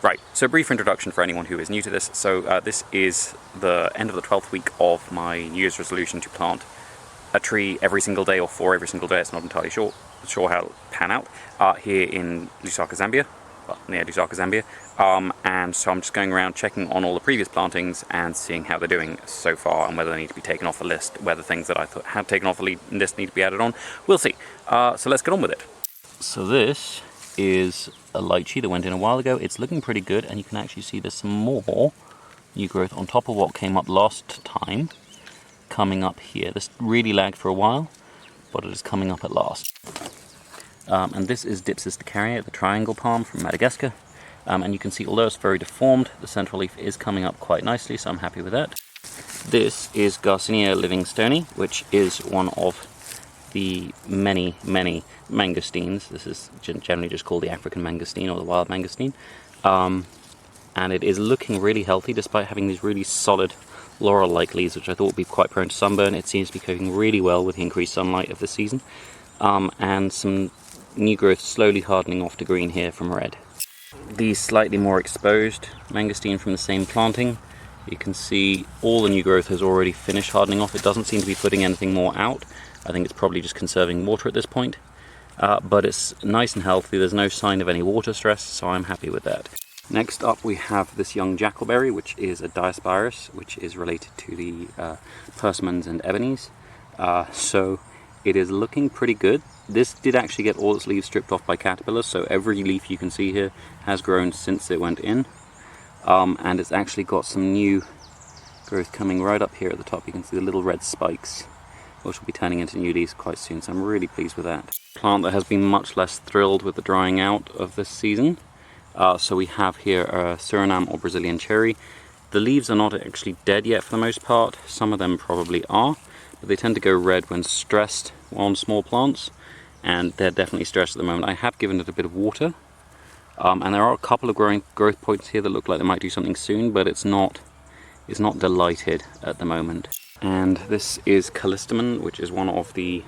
Right, so brief introduction for anyone who is new to this. So this is the end of the 12th week of my New Year's resolution to plant a tree every single day, or 4 every single day. It's not entirely sure how it'll pan out, here in Lusaka, Zambia, well, near Lusaka, Zambia. And so I'm just going around checking on all the previous plantings and seeing how they're doing so far, and whether they need to be taken off the list, whether things that I thought had taken off the list need to be added on. We'll see. So let's get on with it. So this is a Litchi that went in a while ago. It's looking pretty good, and you can actually see there's some more new growth on top of what came up last time coming up here. This really lagged for a while, but it is coming up at last. And this is Dipsis Sterculia, the triangle palm from Madagascar. And you can see, although it's very deformed, the central leaf is coming up quite nicely, so I'm happy with that. This is Garcinia livingstoni, which is one of the many mangosteens. This is generally just called the African mangosteen or the wild mangosteen. And it is looking really healthy despite having these really solid laurel-like leaves, which I thought would be quite prone to sunburn. It seems to be coping really well with the increased sunlight of the season. And some new growth slowly hardening off to green here from red. The slightly more exposed mangosteen from the same planting, you can see all the new growth has already finished hardening off. It doesn't seem to be putting anything more out. I think it's probably just conserving water at this point, but it's nice and healthy. There's no sign of any water stress, so I'm happy with that. Next up we have this young jackalberry, which is a Diospyros, which is related to the persimmons and ebonies. So it is looking pretty good. This did actually get all its leaves stripped off by caterpillars, so every leaf you can see here has grown since it went in. And it's actually got some new growth coming right up here at the top. You can see the little red spikes, which will be turning into new leaves quite soon, so I'm really pleased with that. Plant that has been much less thrilled with the drying out of this season. So we have here a Suriname or Brazilian cherry. The leaves are not actually dead yet for the most part. Some of them probably are, but they tend to go red when stressed on small plants, and they're definitely stressed at the moment. I have given it a bit of water, and there are a couple of growth points here that look like they might do something soon, but it's not delighted at the moment. And this is Callistemon, which is one of the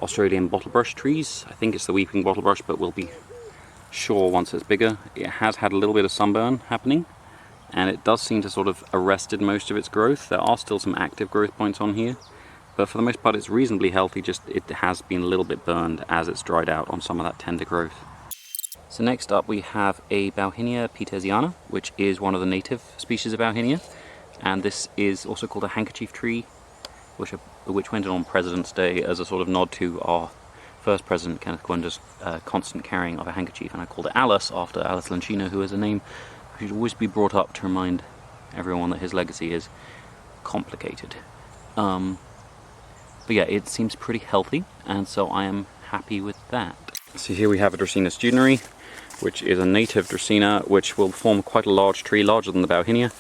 Australian bottlebrush trees. I think it's the weeping bottlebrush, but we'll be sure once it's bigger. It has had a little bit of sunburn happening, and it does seem to sort of arrested most of its growth. There are still some active growth points on here, but for the most part it's reasonably healthy, just it has been a little bit burned as it's dried out on some of that tender growth. So next up we have a Bauhinia petersiana, which is one of the native species of Bauhinia. And this is also called a handkerchief tree, which went in on President's Day as a sort of nod to our first president, Kenneth Kagunda's constant carrying of a handkerchief. And I called it Alice, after Alice Lanchino, who is a name who should always be brought up to remind everyone that his legacy is complicated. But yeah, it seems pretty healthy, and so I am happy with that. So here we have a Dracaena studinary, which is a native Dracaena, which will form quite a large tree, larger than the Bauhinia.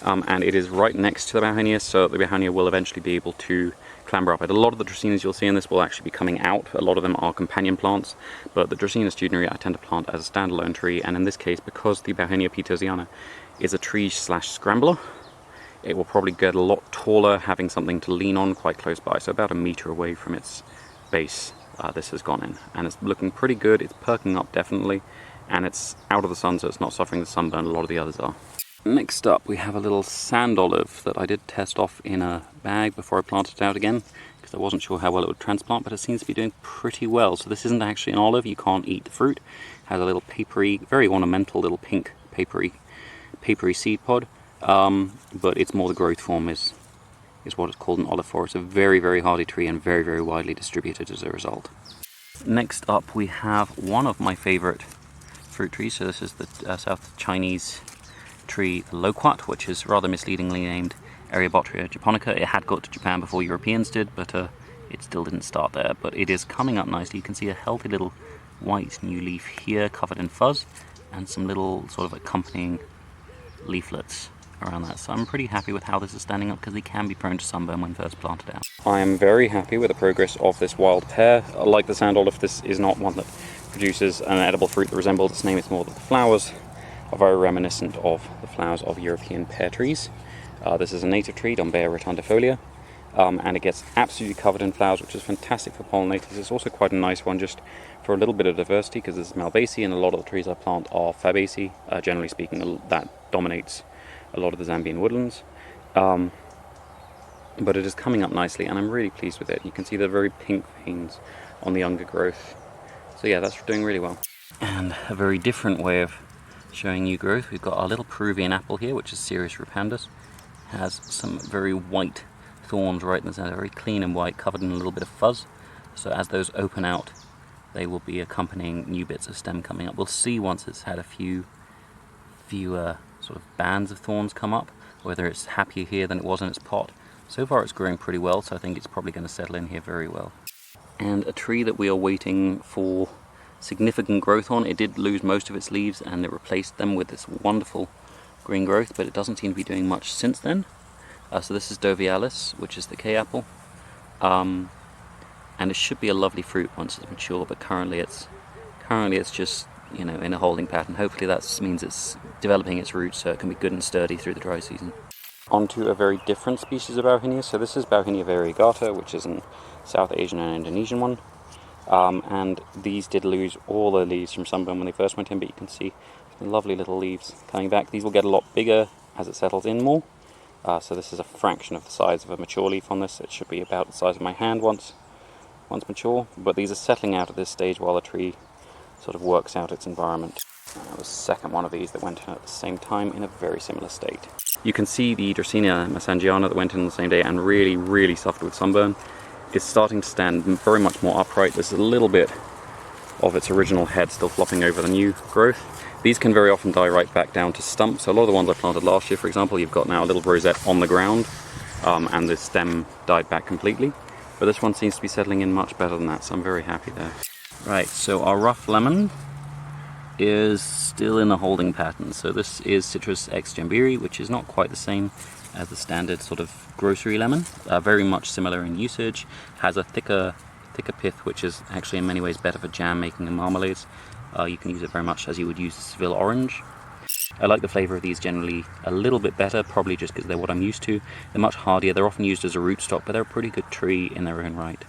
And it is right next to the Bauhinia, so the Bauhinia will eventually be able to clamber up it. A lot of the Dracaenas you'll see in this will actually be coming out. A lot of them are companion plants, but the Dracaena studinary I tend to plant as a standalone tree, and in this case, because the Bauhinia petersiana is a tree/scrambler, it will probably get a lot taller, having something to lean on quite close by, so about a meter away from its base. This has gone in, and it's looking pretty good. It's perking up definitely, and it's out of the sun, so it's not suffering the sunburn a lot of the others are. Next up we have a little sand olive that I did test off in a bag before I planted it out again, because I wasn't sure how well it would transplant, but it seems to be doing pretty well. So this isn't actually an olive, you can't eat the fruit. It has a little papery, very ornamental little pink papery seed pod, but it's more the growth form is what it's called an olive for. It's a very hardy tree and very widely distributed as a result. Next up we have one of my favorite fruit trees. So this is the South Chinese tree, the loquat, which is rather misleadingly named Eriobotria japonica. It had got to Japan before Europeans did, but it still didn't start there. But it is coming up nicely. You can see a healthy little white new leaf here covered in fuzz, and some little sort of accompanying leaflets around that. So I'm pretty happy with how this is standing up, because they can be prone to sunburn when first planted out. I am very happy with the progress of this wild pear. Like the sand olive, this is not one that produces an edible fruit that resembles its name. It's more that the flowers are very reminiscent of the flowers of European pear trees. This is a native tree, Dodonaea rotundifolia, and it gets absolutely covered in flowers, which is fantastic for pollinators. It's also quite a nice one just for a little bit of diversity, because this is Malvaceae, and a lot of the trees I plant are Fabaceae. Generally speaking, that dominates a lot of the Zambian woodlands. But it is coming up nicely, and I'm really pleased with it. You can see the very pink veins on the younger growth. So yeah, that's doing really well. And a very different way of showing new growth, we've got our little Peruvian apple here, which is Cereus rupandus. Has some very white thorns right in the center, very clean and white, covered in a little bit of fuzz. So as those open out, they will be accompanying new bits of stem coming up. We'll see once it's had a few sort of bands of thorns come up, whether it's happier here than it was in its pot. So far it's growing pretty well, so I think it's probably going to settle in here very well. And a tree that we are waiting for significant growth on. It did lose most of its leaves and it replaced them with this wonderful green growth, but it doesn't seem to be doing much since then. So this is Dovialis, which is the K apple, and it should be a lovely fruit once it's mature, but currently it's just, you know, in a holding pattern. Hopefully that means it's developing its roots so it can be good and sturdy through the dry season. Onto a very different species of Bauhinia. So this is Bauhinia variegata, which is a South Asian and Indonesian one. And these did lose all their leaves from sunburn when they first went in, but you can see the lovely little leaves coming back. These will get a lot bigger as it settles in more. So this is a fraction of the size of a mature leaf on this. It should be about the size of my hand once mature, but these are settling out at this stage while the tree sort of works out its environment. That was the second one of these that went in at the same time in a very similar state. You can see the Dracaena Massangiana that went in on the same day and really suffered with sunburn. It's starting to stand very much more upright. There's a little bit of its original head still flopping over the new growth. These can very often die right back down to stumps. So a lot of the ones I planted last year, for example, you've got now a little rosette on the ground, and the stem died back completely. But this one seems to be settling in much better than that, so I'm very happy there. Right, so our rough lemon is still in a holding pattern. So this is Citrus X Jambiri, which is not quite the same as the standard sort of grocery lemon. Very much similar in usage, has a thicker pith, which is actually in many ways better for jam making and marmalades. You can use it very much as you would use Seville orange. I like the flavour of these generally a little bit better, probably just because they're what I'm used to. They're much hardier, they're often used as a rootstock, but they're a pretty good tree in their own right.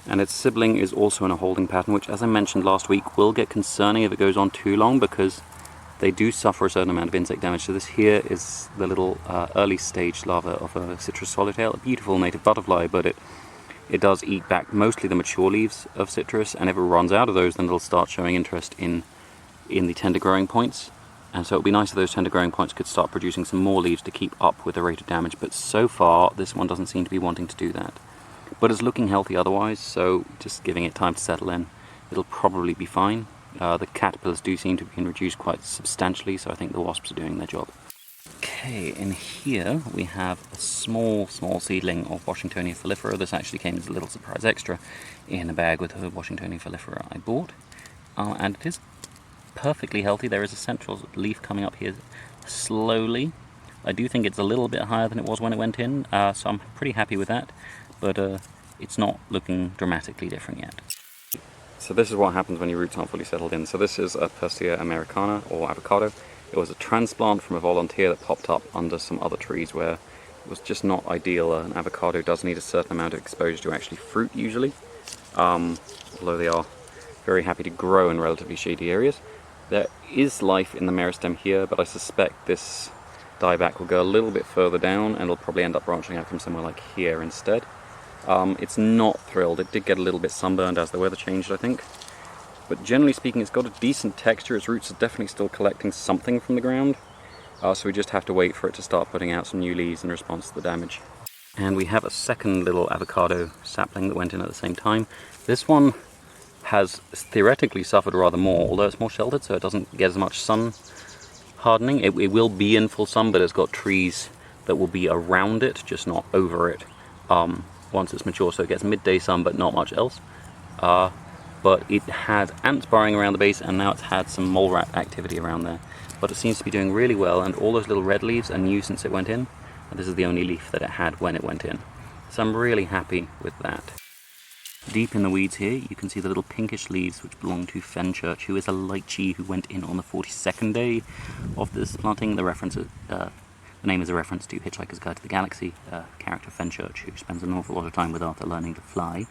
And its sibling is also in a holding pattern, which, as I mentioned last week, will get concerning if it goes on too long, because they do suffer a certain amount of insect damage. So this here is the little early stage larva of a citrus swallowtail, a beautiful native butterfly, but it does eat back mostly the mature leaves of citrus, and if it runs out of those, then it'll start showing interest in the tender growing points. And so it would be nice if those tender growing points could start producing some more leaves to keep up with the rate of damage, but so far this one doesn't seem to be wanting to do that. But it's looking healthy otherwise, so just giving it time to settle in, it'll probably be fine. The caterpillars do seem to be reduced quite substantially, so I think the wasps are doing their job. Okay, in here we have a small seedling of Washingtonia fallifera. This actually came as a little surprise extra in a bag with the Washingtonia fallifera I bought. And it is perfectly healthy. There is a central leaf coming up here slowly. I do think it's a little bit higher than it was when it went in, so I'm pretty happy with that, but it's not looking dramatically different yet. So this is what happens when your roots aren't fully settled in. So this is a Persea americana, or avocado. It was a transplant from a volunteer that popped up under some other trees where it was just not ideal. An avocado does need a certain amount of exposure to actually fruit usually, although they are very happy to grow in relatively shady areas. There is life in the meristem here, but I suspect this dieback will go a little bit further down and it'll probably end up branching out from somewhere like here instead. It's not thrilled. It did get a little bit sunburned as the weather changed, I think. But generally speaking, it's got a decent texture. Its roots are definitely still collecting something from the ground. So we just have to wait for it to start putting out some new leaves in response to the damage. And we have a second little avocado sapling that went in at the same time. This one has theoretically suffered rather more, although it's more sheltered, so it doesn't get as much sun hardening. It will be in full sun, but it's got trees that will be around it, just not over it, once it's mature, so it gets midday sun, but not much else. But it had ants burrowing around the base, and now it's had some mole rat activity around there. But it seems to be doing really well, and all those little red leaves are new since it went in, and this is the only leaf that it had when it went in. So I'm really happy with that. Deep in the weeds here, you can see the little pinkish leaves which belong to Fenchurch, who is a Litchi who went in on the 42nd day of this planting. The reference The name is a reference to Hitchhiker's Guide to the Galaxy, character Fenchurch, who spends an awful lot of time with Arthur learning to fly.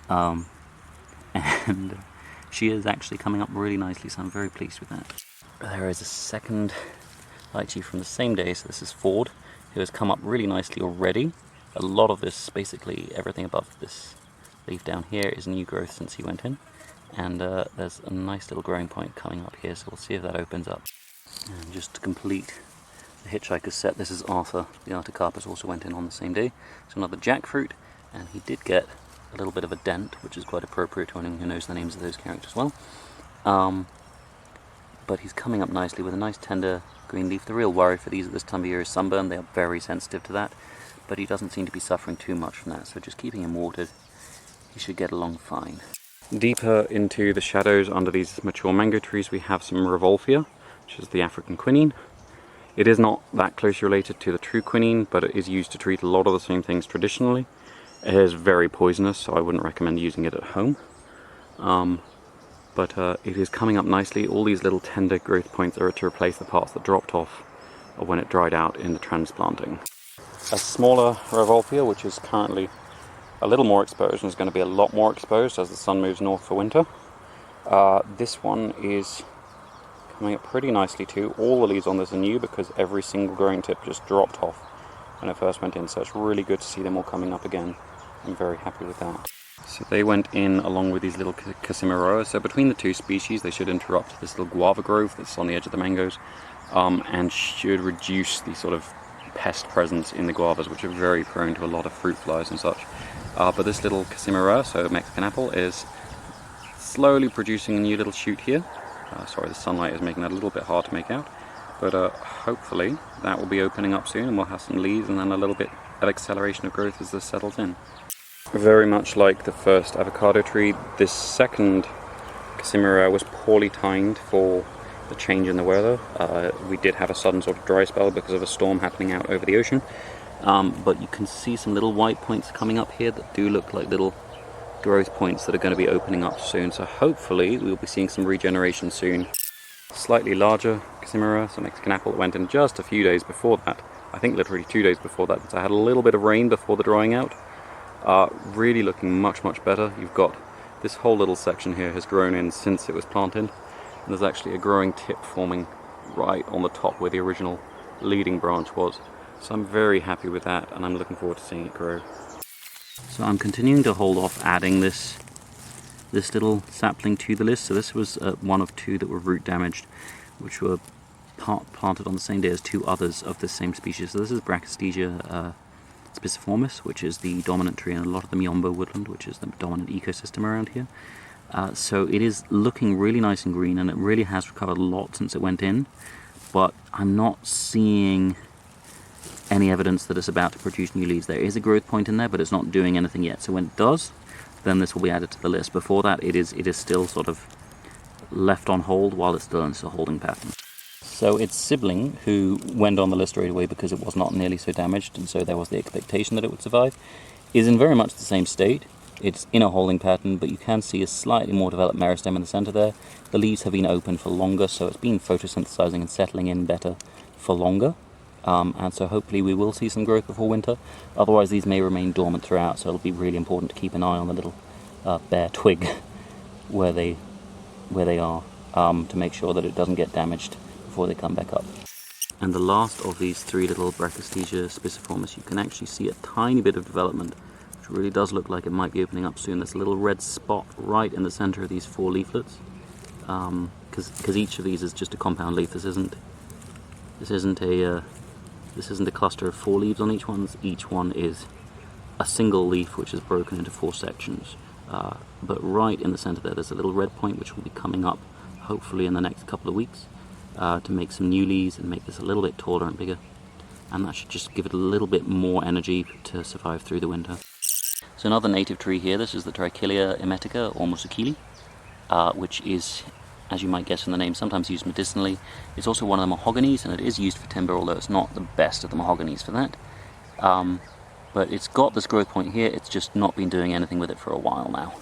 And she is actually coming up really nicely, so I'm very pleased with that. There is a second lychee from the same day, so this is Ford, who has come up really nicely already. A lot of this, basically everything above this leaf down here, is new growth since he went in. And there's a nice little growing point coming up here, so we'll see if that opens up. And just to complete the Hitchhiker's set, this is Arthur. The Artocarpus also went in on the same day. So another jackfruit, and he did get a little bit of a dent, which is quite appropriate to anyone who knows the names of those characters well. But he's coming up nicely with a nice tender green leaf. The real worry for these at this time of year is sunburn. They are very sensitive to that, but he doesn't seem to be suffering too much from that, so just keeping him watered, he should get along fine. Deeper into the shadows under these mature mango trees we have some Revolvia, which is the African quinine. It is not that closely related to the true quinine, but it is used to treat a lot of the same things traditionally. It is very poisonous, so I wouldn't recommend using it at home. But it is coming up nicely. All these little tender growth points are to replace the parts that dropped off when it dried out in the transplanting. A smaller Revolvia, which is currently a little more exposed and is going to be a lot more exposed as the sun moves north for winter. This one is coming up pretty nicely too. All the leaves on this are new because every single growing tip just dropped off when it first went in, so it's really good to see them all coming up again. I'm very happy with that. So they went in along with these little Casimiroa. So between the two species, they should interrupt this little guava grove that's on the edge of the mangoes, and should reduce the sort of pest presence in the guavas, which are very prone to a lot of fruit flies and such. But this little Casimiroa, so Mexican apple, is slowly producing a new little shoot here. Sorry, the sunlight is making that a little bit hard to make out. But hopefully that will be opening up soon and we'll have some leaves and then a little bit of acceleration of growth as this settles in. Very much like the first avocado tree, this second Casimiroa was poorly timed for the change in the weather. We did have a sudden sort of dry spell because of a storm happening out over the ocean. But you can see some little white points coming up here that do look like little growth points that are going to be opening up soon. So hopefully we'll be seeing some regeneration soon. Slightly larger Casimiroa, so Mexican apple, that went in just a few days before that. I think literally 2 days before that. So I had a little bit of rain before the drying out. Really looking much better. You've got this whole little section here has grown in since it was planted. And there's actually a growing tip forming right on the top where the original leading branch was. So I'm very happy with that and I'm looking forward to seeing it grow. So I'm continuing to hold off adding this little sapling to the list. So this was one of two that were root damaged, which were planted on the same day as two others of the same species. So this is Brachystegia spiciformis, which is the dominant tree in a lot of the Miombo woodland, which is the dominant ecosystem around here. So it is looking really nice and green, and it really has recovered a lot since it went in, but I'm not seeing any evidence that it's about to produce new leaves. There is a growth point in there, but it's not doing anything yet. So when it does, then this will be added to the list. Before that, it is still sort of left on hold while it's still in its holding pattern. So its sibling, who went on the list straight away because it was not nearly so damaged, and so there was the expectation that it would survive, is in very much the same state. It's in a holding pattern, but you can see a slightly more developed meristem in the center there. The leaves have been open for longer, so it's been photosynthesizing and settling in better for longer. And so hopefully we will see some growth before winter. Otherwise these may remain dormant throughout, so it'll be really important to keep an eye on the little bare twig where they are, to make sure that it doesn't get damaged before they come back up. And the last of these three little Brachystegia spiciformis, you can actually see a tiny bit of development, which really does look like it might be opening up soon. There's a little red spot right in the center of these four leaflets, because each of these is just a compound leaf. This isn't a cluster of four leaves on each one. Each one is a single leaf which is broken into four sections. But right in the center there's a little red point which will be coming up hopefully in the next couple of weeks to make some new leaves and make this a little bit taller and bigger. And that should just give it a little bit more energy to survive through the winter. So another native tree here, this is the Trichilia emetica or musakili, which is, as you might guess from the name, sometimes used medicinally. It's also one of the mahoganies, and it is used for timber, although it's not the best of the mahoganies for that. But it's got this growth point here, it's just not been doing anything with it for a while now.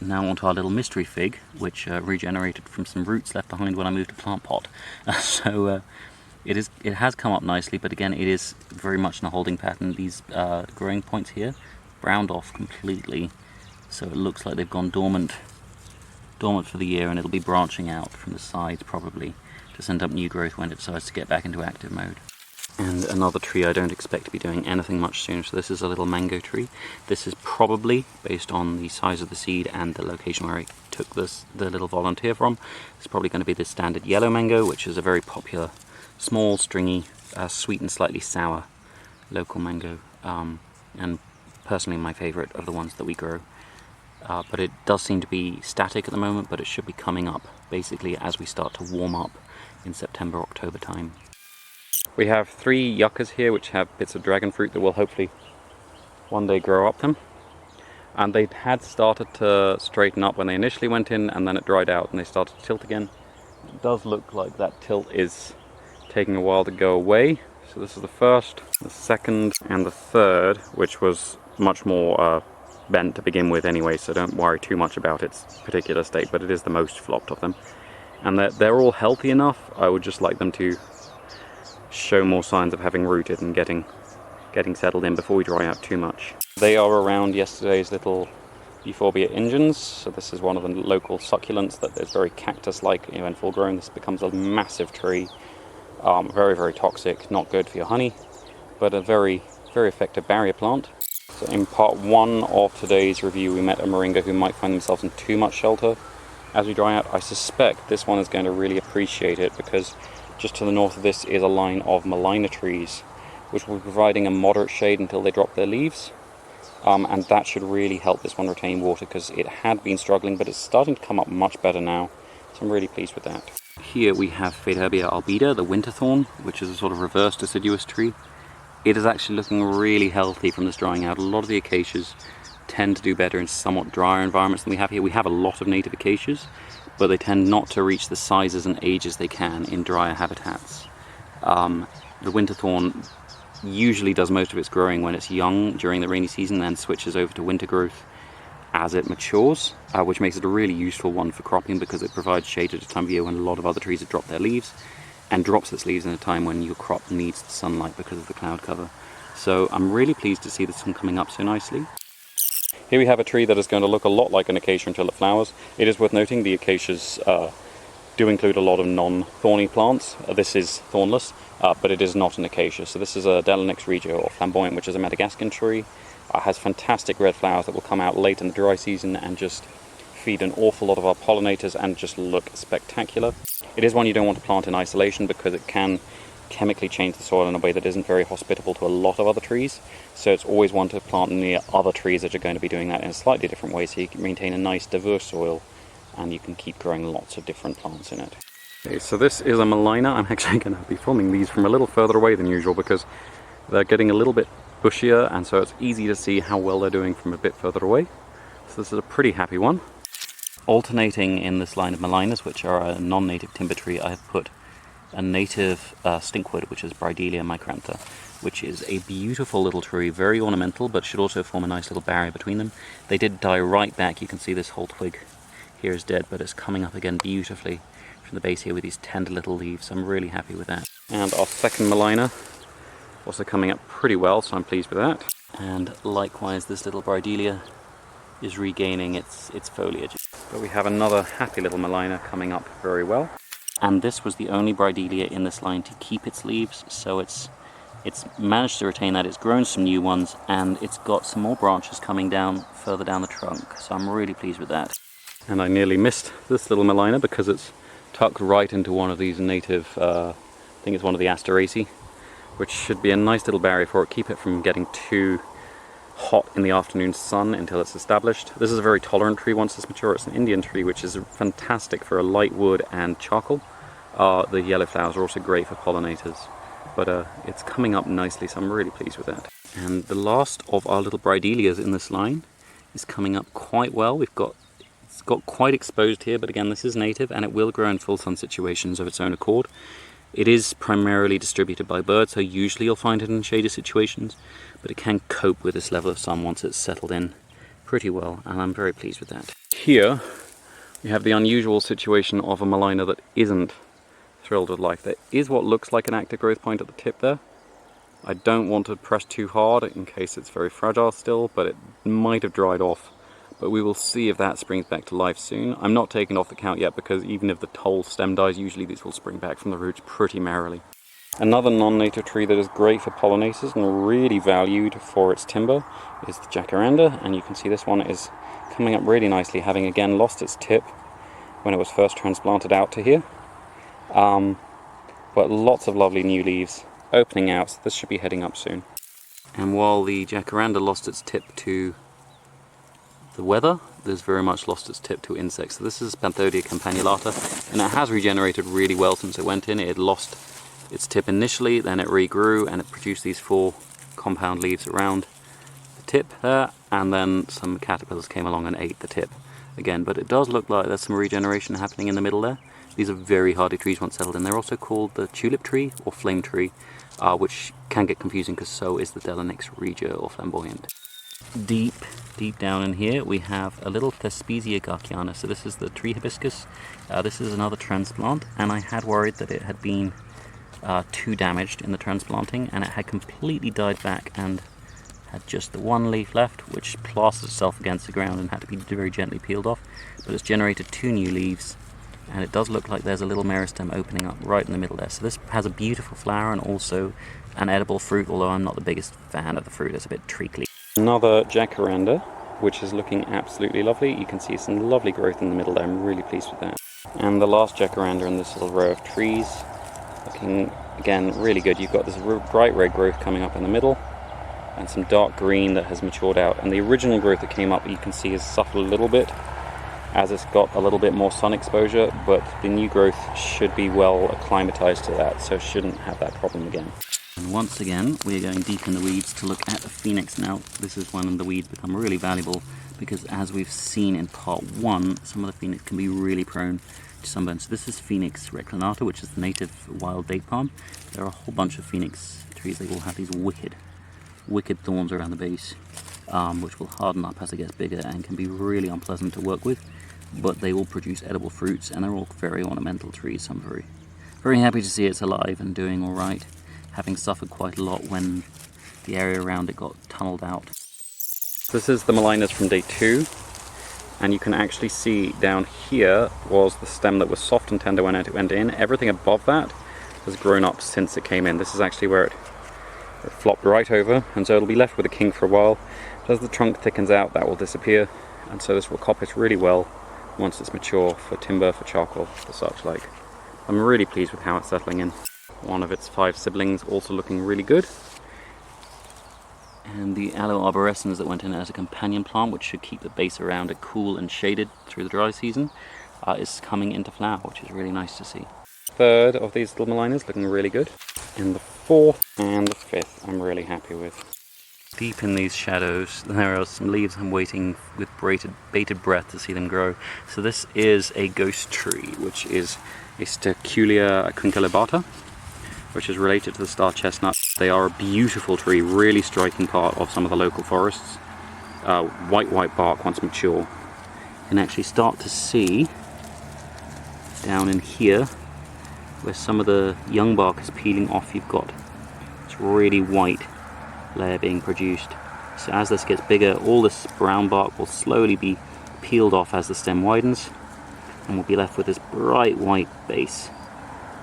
Now onto our little mystery fig, which regenerated from some roots left behind when I moved a plant pot. So It has come up nicely, but again, it is very much in a holding pattern. These growing points here browned off completely, so it looks like they've gone dormant for the year, and it'll be branching out from the sides probably to send up new growth when it decides to get back into active mode. And another tree I don't expect to be doing anything much soon, so this is a little mango tree. This is probably, based on the size of the seed and the location where I took the little volunteer from, it's probably going to be the standard yellow mango, which is a very popular, small, stringy, sweet and slightly sour local mango, and personally my favourite of the ones that we grow. But it does seem to be static at the moment, but it should be coming up basically as we start to warm up in September, October time. We have 3 yuccas here which have bits of dragon fruit that will hopefully one day grow up them. And they had started to straighten up when they initially went in, and then it dried out and they started to tilt again. It does look like that tilt is taking a while to go away. So this is the first, the second and the third, which was much more bent to begin with anyway, so don't worry too much about its particular state, but it is the most flopped of them. And they're all healthy enough. I would just like them to show more signs of having rooted and getting settled in before we dry out too much. They are around yesterday's little Euphorbia ingens, so this is one of the local succulents that is very cactus-like. In full grown, this becomes a massive tree. Very, very toxic, not good for your honey, but a very, very effective barrier plant. So in part 1 of today's review, we met a Moringa who might find themselves in too much shelter as we dry out. I suspect this one is going to really appreciate it, because just to the north of this is a line of Malina trees, which will be providing a moderate shade until they drop their leaves. And that should really help this one retain water, because it had been struggling, but it's starting to come up much better now. So I'm really pleased with that. Here we have Fadeherbia albida, the winter thorn, which is a sort of reverse deciduous tree. It is actually looking really healthy from this drying out. A lot of the acacias tend to do better in somewhat drier environments than we have here. We have a lot of native acacias, but they tend not to reach the sizes and ages they can in drier habitats. The winter thorn usually does most of its growing when it's young during the rainy season, then switches over to winter growth as it matures, which makes it a really useful one for cropping, because it provides shade at a time of year when a lot of other trees have dropped their leaves, and drops its leaves in a time when your crop needs the sunlight because of the cloud cover. So I'm really pleased to see this one coming up so nicely. Here we have a tree that is going to look a lot like an acacia until it flowers. It is worth noting the acacias do include a lot of non-thorny plants. This is thornless, but it is not an acacia. So this is a Delanix regio, or flamboyant, which is a Madagascan tree. Has fantastic red flowers that will come out late in the dry season and just feed an awful lot of our pollinators and just look spectacular. It is one you don't want to plant in isolation, because it can chemically change the soil in a way that isn't very hospitable to a lot of other trees. So it's always one to plant near other trees that are going to be doing that in a slightly different way, so you can maintain a nice diverse soil and you can keep growing lots of different plants in it. Okay, so this is a Malina. I'm actually going to be filming these from a little further away than usual, because they're getting a little bit bushier, and so it's easy to see how well they're doing from a bit further away. So this is a pretty happy one. Alternating in this line of Malinas, which are a non-native timber tree, I have put a native stinkwood, which is Brydelia micrantha, which is a beautiful little tree, very ornamental, but should also form a nice little barrier between them. They did die right back. You can see this whole twig here is dead, but it's coming up again beautifully from the base here with these tender little leaves. I'm really happy with that. And our second Malina also coming up pretty well, so I'm pleased with that. And likewise, this little Brydelia is regaining its foliage. But we have another happy little Malina coming up very well. And this was the only Brydelia in this line to keep its leaves, so it's managed to retain that. It's grown some new ones, and it's got some more branches coming down further down the trunk, so I'm really pleased with that. And I nearly missed this little Malina because it's tucked right into one of these native, I think it's one of the Asteraceae, which should be a nice little barrier for it, keep it from getting too hot in the afternoon sun until it's established. This is a very tolerant tree once it's mature. It's an Indian tree, which is fantastic for a light wood and charcoal. The yellow flowers are also great for pollinators, but it's coming up nicely, so I'm really pleased with that. And the last of our little Brydelias in this line is coming up quite well. It's got quite exposed here, but again, this is native and it will grow in full sun situations of its own accord. It is primarily distributed by birds, so usually you'll find it in shady situations, but it can cope with this level of sun once it's settled in pretty well, and I'm very pleased with that. Here we have the unusual situation of a Malina that isn't thrilled with life. There is what looks like an active growth point at the tip there. I don't want to press too hard in case it's very fragile still, but it might have dried off. But we will see if that springs back to life soon. I'm not taking off the count yet because even if the whole stem dies, usually these will spring back from the roots pretty merrily. Another non-native tree that is great for pollinators and really valued for its timber is the jacaranda, and you can see this one is coming up really nicely, having again lost its tip when it was first transplanted out to here. But lots of lovely new leaves opening out, so this should be heading up soon. And while the jacaranda lost its tip to the weather, this very much lost its tip to insects. So this is Panthodia campanulata, and it has regenerated really well since it went in. It had lost its tip initially, then it regrew and it produced these 4 compound leaves around the tip there, and then some caterpillars came along and ate the tip again. But it does look like there's some regeneration happening in the middle there. These are very hardy trees once settled in. They're also called the tulip tree or flame tree, which can get confusing because so is the Dodonaea regia or flamboyant. Deep down in here we have a little Thespesia garciana. So this is the tree hibiscus. This is another transplant, and I had worried that it had been too damaged in the transplanting, and it had completely died back and had just the 1 leaf left, which plastered itself against the ground and had to be very gently peeled off. But it's generated 2 new leaves, and it does look like there's a little meristem opening up right in the middle there. So this has a beautiful flower and also an edible fruit, although I'm not the biggest fan of the fruit. It's a bit treacly. Another jacaranda, which is looking absolutely lovely. You can see some lovely growth in the middle there. I'm really pleased with that. And the last jacaranda in this little row of trees, looking again really good. You've got this bright red growth coming up in the middle and some dark green that has matured out, and the original growth that came up you can see has suffered a little bit as it's got a little bit more sun exposure, but the new growth should be well acclimatized to that, so shouldn't have that problem again. And once again we are going deep in the weeds to look at the phoenix. Now this is when the weeds become really valuable because, as we've seen in part 1, some of the phoenix can be really prone to sunburn. So this is Phoenix reclinata, which is the native wild date palm. There are a whole bunch of phoenix trees. They all have these wicked thorns around the base, which will harden up as it gets bigger and can be really unpleasant to work with, but they will produce edible fruits, and they're all very ornamental trees. So I'm very happy to see it's alive and doing all right, having suffered quite a lot when the area around it got tunneled out. This is the Molinas from day 2. And you can actually see down here was the stem that was soft and tender when it went in. Everything above that has grown up since it came in. This is actually where it flopped right over, and so it'll be left with a king for a while. But as the trunk thickens out, that will disappear, and so this will coppice really well once it's mature for timber, for charcoal, for such like. I'm really pleased with how it's settling in. One of its 5 siblings also looking really good. And the aloe arborescens that went in as a companion plant, which should keep the base around it cool and shaded through the dry season, is coming into flower, which is really nice to see. 3rd of these little Molinas looking really good. And the 4th and the 5th I'm really happy with. Deep in these shadows there are some leaves I'm waiting with bated breath to see them grow. So this is a ghost tree, which is a Sterculia quinquelobata, which is related to the star chestnut. They are a beautiful tree, really striking part of some of the local forests. White bark once mature. You can actually start to see down in here where some of the young bark is peeling off. You've got this really white layer being produced. So as this gets bigger, all this brown bark will slowly be peeled off as the stem widens, and we'll be left with this bright white base,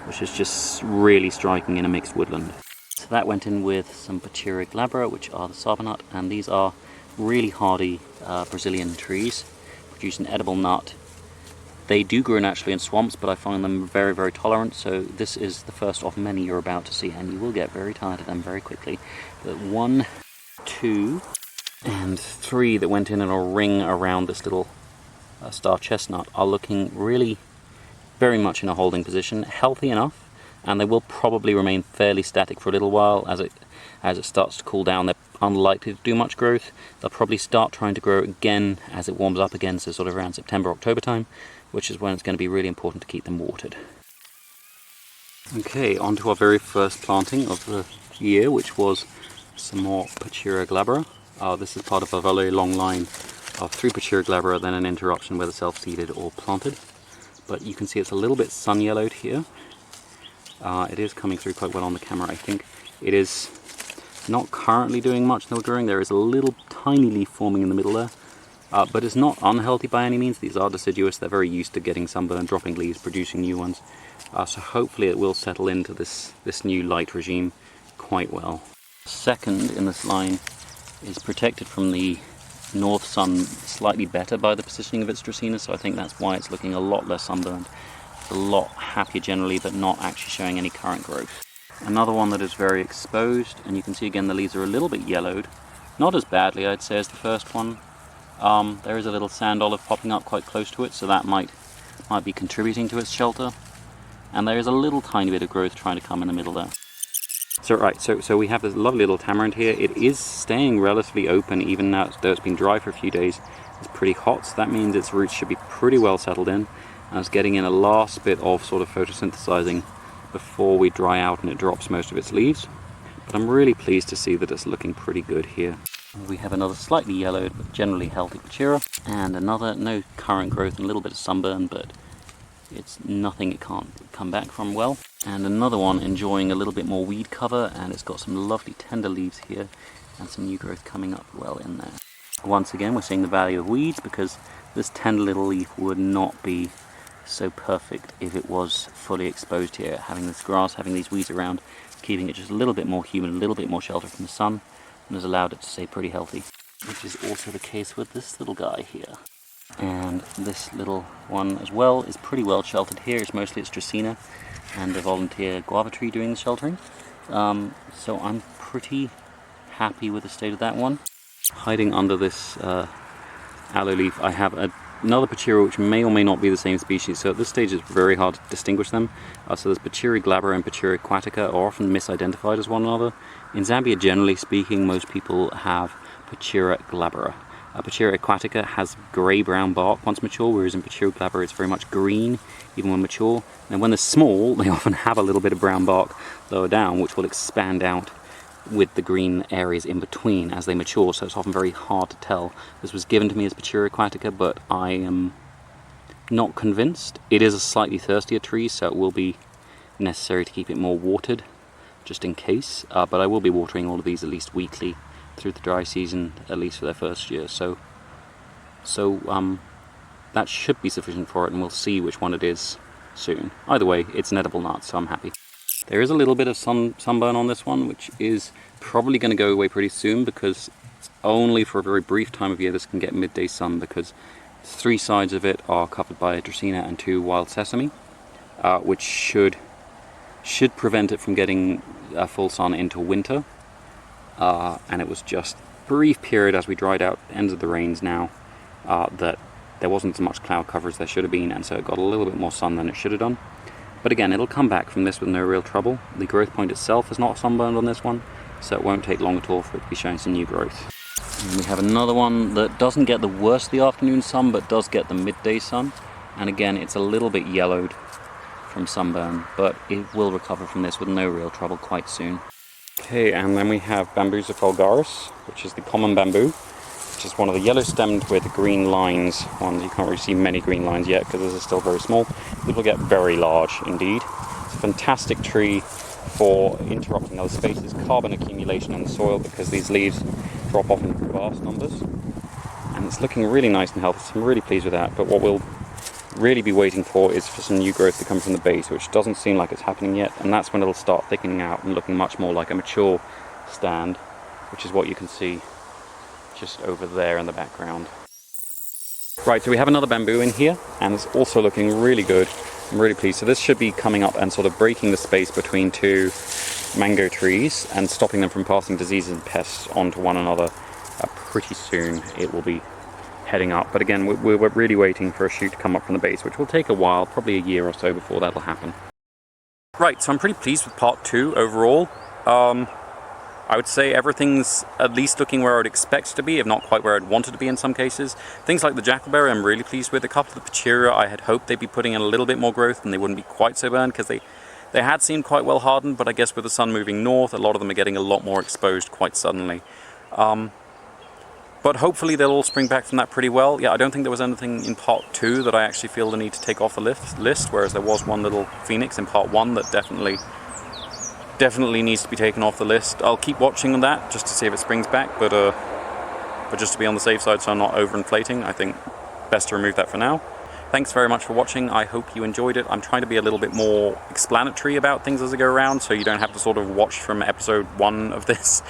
which is just really striking in a mixed woodland. So that went in with some Pachiras glabra, which are the sabonut, and these are really hardy Brazilian trees, produce an edible nut. They do grow naturally in swamps, but I find them very tolerant, so this is the first of many you're about to see, and you will get very tired of them very quickly. But 1, 2, and 3 that went in a ring around this little star chestnut are looking really very much in a holding position, healthy enough, and they will probably remain fairly static for a little while. As it starts to cool down, they're unlikely to do much growth. They'll probably start trying to grow again as it warms up again, so sort of around September, October time, which is when it's going to be really important to keep them watered. Okay, on to our very first planting of the year, which was some more Pachiras glabra. This is part of a very long line of 3 Pachiras glabra, then an interruption whether self-seeded or planted. But you can see it's a little bit sun yellowed here, It is coming through quite well on the camera, I think. It is not currently doing much no growing. There is a little tiny leaf forming in the middle there, but it's not unhealthy by any means. These are deciduous. They're very used to getting sunburn, dropping leaves, producing new ones. So hopefully it will settle into this new light regime quite well. Second in this line is protected from the north sun slightly better by the positioning of its Dracaena, so I think that's why it's looking a lot less sunburned. It's a lot happier generally, but not actually showing any current growth. Another one that is very exposed, and you can see again the leaves are a little bit yellowed. Not as badly, I'd say, as the first one. There is a little sand olive popping up quite close to it, so that might be contributing to its shelter. And there is a little tiny bit of growth trying to come in the middle there. So we have this lovely little tamarind here. It is staying relatively open even now, though it's been dry for a few days. It's pretty hot, so that means its roots should be pretty well settled in. And it's getting in a last bit of sort of photosynthesizing before we dry out and it drops most of its leaves. But I'm really pleased to see that it's looking pretty good here. We have another slightly yellowed but generally healthy Pachira, and another no current growth and a little bit of sunburn, but it's nothing it can't come back from well. And another one enjoying a little bit more weed cover, and it's got some lovely tender leaves here and some new growth coming up well in there. Once again we're seeing the value of weeds, because this tender little leaf would not be so perfect if it was fully exposed here. Having this grass, having these weeds around, keeping it just a little bit more humid, a little bit more shelter from the sun, and has allowed it to stay pretty healthy. Which is also the case with this little guy here. And this little one as well is pretty well sheltered here. It's mostly its Dracaena and a volunteer guava tree doing the sheltering. So I'm pretty happy with the state of that one. Hiding under this aloe leaf I have another Pachira which may or may not be the same species, so at this stage it's very hard to distinguish them. So there's Pachira glabra and Pachira aquatica are often misidentified as one another. In Zambia, generally speaking, most people have Pachira glabra. Pachira aquatica has grey-brown bark once mature, whereas in Pachira glabra it's very much green even when mature. And when they're small, they often have a little bit of brown bark lower down, which will expand out with the green areas in between as they mature, so it's often very hard to tell. This was given to me as Pachira aquatica, but I am not convinced. It is a slightly thirstier tree, so it will be necessary to keep it more watered, just in case. But I will be watering all of these at least weekly through the dry season, at least for their first year. So that should be sufficient for it, and we'll see which one it is soon. Either way, it's an edible nut, so I'm happy. There is a little bit of sunburn on this one, which is probably going to go away pretty soon, because it's only for a very brief time of year this can get midday sun, because 3 sides of it are covered by Dracaena and 2 wild sesame, which should prevent it from getting full sun into winter. And it was just a brief period as we dried out the ends of the rains now that there wasn't as much cloud cover as there should have been, and so it got a little bit more sun than it should have done. But again, it'll come back from this with no real trouble. The growth point itself is not sunburned on this one, so it won't take long at all for it to be showing some new growth. And we have another one that doesn't get the worst of the afternoon sun, but does get the midday sun. And again, it's a little bit yellowed from sunburn, but it will recover from this with no real trouble quite soon. Okay, and then we have Bambusa vulgaris, which is the common bamboo, which is one of the yellow-stemmed with green lines ones. You can't really see many green lines yet because this is still very small. It will get very large indeed. It's a fantastic tree for interrupting other spaces, carbon accumulation in the soil, because these leaves drop off in vast numbers. And it's looking really nice and healthy, so I'm really pleased with that. But what we'll really be waiting for is for some new growth to come from the base, which doesn't seem like it's happening yet, and that's when it'll start thickening out and looking much more like a mature stand, which is what you can see just over there in the background. Right, so we have another bamboo in here, and it's also looking really good. I'm really pleased. So this should be coming up and sort of breaking the space between 2 mango trees and stopping them from passing diseases and pests onto one another. Pretty soon it will be heading up, but again we're really waiting for a shoot to come up from the base, which will take a while, probably a year or so before that'll happen. Right, so I'm pretty pleased with part 2 overall. I would say everything's at least looking where I would expect it to be, if not quite where I'd want it to be in some cases. Things like the jackalberry I'm really pleased with. A couple of the Pachira I had hoped they'd be putting in a little bit more growth and they wouldn't be quite so burned, because they had seemed quite well hardened, but I guess with the sun moving north, a lot of them are getting a lot more exposed quite suddenly. But hopefully they'll all spring back from that pretty well. Yeah, I don't think there was anything in part 2 that I actually feel the need to take off the list, whereas there was one little phoenix in part 1 that definitely needs to be taken off the list. I'll keep watching on that just to see if it springs back, but just to be on the safe side so I'm not overinflating, I think best to remove that for now. Thanks very much for watching. I hope you enjoyed it. I'm trying to be a little bit more explanatory about things as I go around, so you don't have to sort of watch from episode 1 of this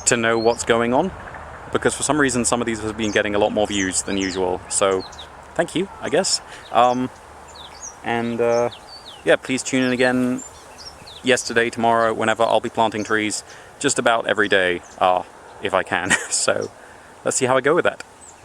to know what's going on. Because for some reason some of these have been getting a lot more views than usual, so thank you, I guess. Yeah, please tune in again yesterday, tomorrow, whenever. I'll be planting trees just about every day, if I can. So let's see how I go with that.